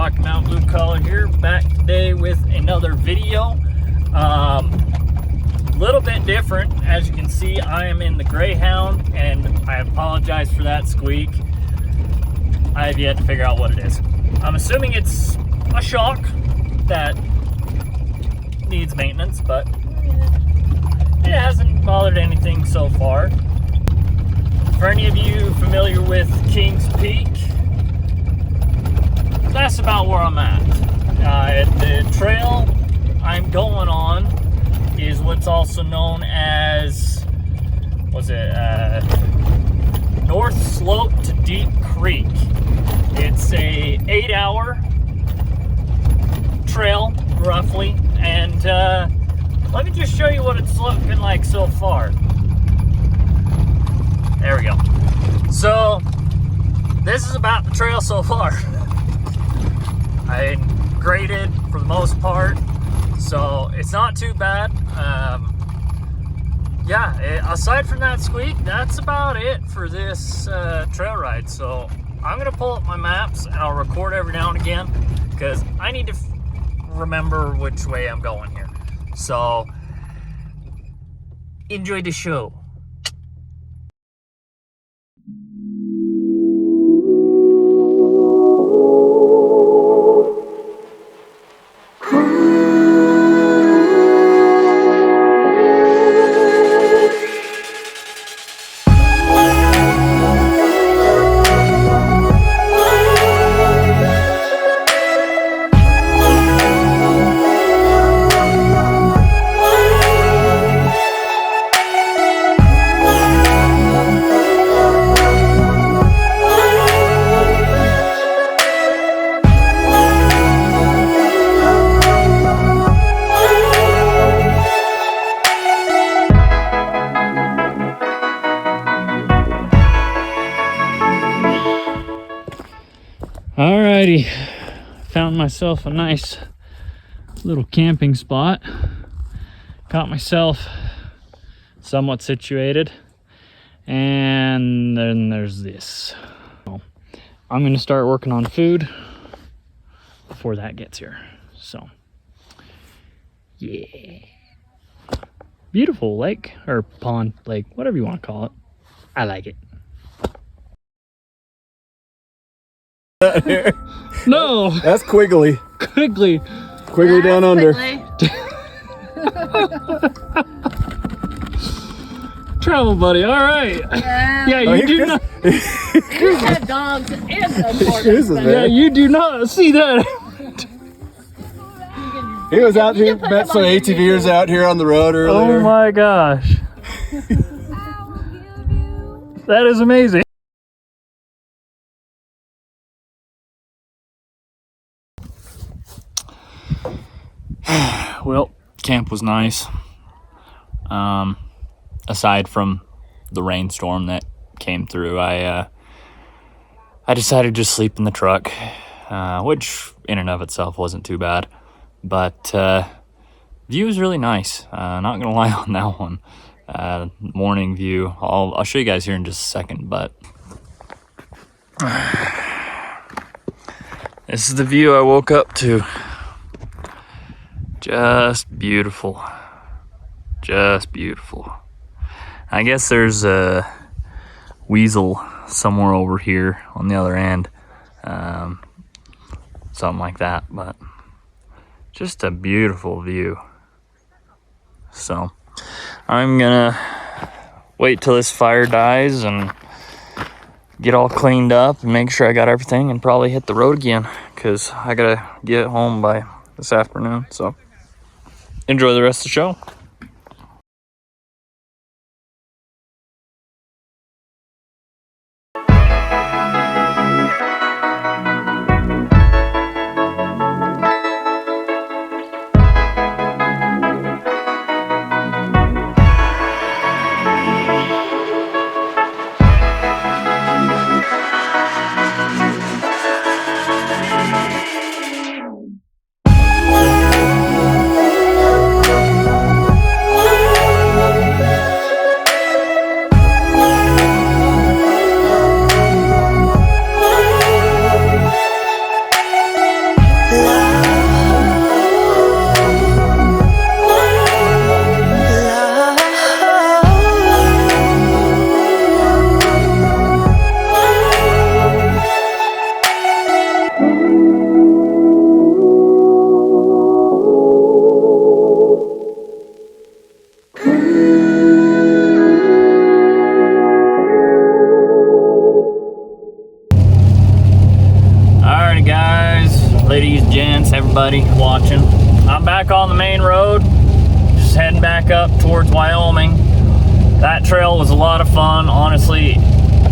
Rocky Mountain Blue Collar here, back today with another video. Little bit different. As you can see, I am in the Greyhound, and I apologize for that squeak. I have yet to figure out what it is. I'm assuming it's a shock that needs maintenance, but it hasn't bothered anything so far. For any of you familiar with Kings Peak, that's about where I'm at. The trail I'm going on is what's also known as, North Slope to Deep Creek. It's a 8-hour trail, roughly, and let me just show you what it's looking like so far. There we go. So, this is about the trail so far. I graded for the most part, so it's not too bad. Aside from that squeak, that's about it for this trail ride. So I'm gonna pull up my maps and I'll record every now and again because I need to remember which way I'm going here. So enjoy the show. Alrighty, found myself a nice little camping spot. Got myself somewhat situated, and then there's this. I'm gonna start working on food before that gets here. So, yeah. Beautiful lake, or pond, lake, whatever you want to call it. I like it. No, that's Quigley. Quigley Down under. Travel buddy, all right. Yeah, you do not. You have dogs and horses. Yeah, you do not see that. He was out here, met some ATVers out here on the road earlier. Oh my gosh. That is amazing. Well, camp was nice. Aside from the rainstorm that came through, I decided to just sleep in the truck, which in and of itself wasn't too bad. But view was really nice. Not gonna lie on that one. Morning view. I'll show you guys here in just a second. But this is the view I woke up to. Just beautiful. Just beautiful. I guess there's a weasel somewhere over here on the other end. Something like that, but just a beautiful view. So I'm gonna wait till this fire dies and get all cleaned up and make sure I got everything and probably hit the road again because I gotta get home by this afternoon. So enjoy the rest of the show. Ladies, gents, everybody watching. I'm back on the main road, just heading back up towards Wyoming. That trail was a lot of fun. Honestly,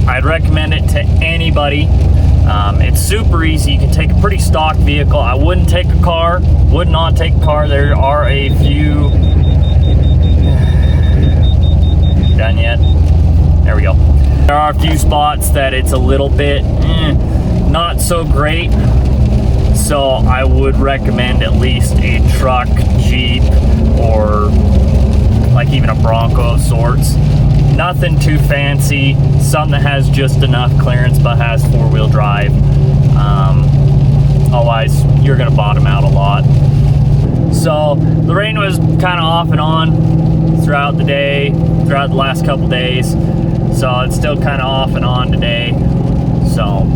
I'd recommend it to anybody. It's super easy. You can take a pretty stock vehicle. I wouldn't take a car, would not take a car. There are a few, done yet? There we go. There are a few spots that it's a little bit not so great. So I would recommend at least a truck, Jeep, or like even a Bronco of sorts. Nothing too fancy, something that has just enough clearance but has four-wheel drive. Otherwise, you're gonna bottom out a lot. So the rain was kind of off and on throughout the day, throughout the last couple days. So it's still kind of off and on today. So,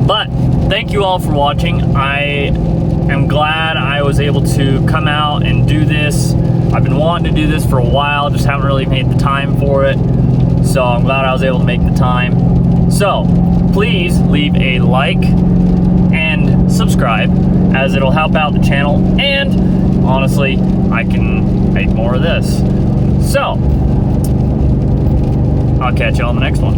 but thank you all for watching. I am glad I was able to come out and do this. I've been wanting to do this for a while, just haven't really made the time for it. So I'm glad I was able to make the time. So please leave a like and subscribe, as it'll help out the channel. And honestly, I can make more of this. So I'll catch you on the next one.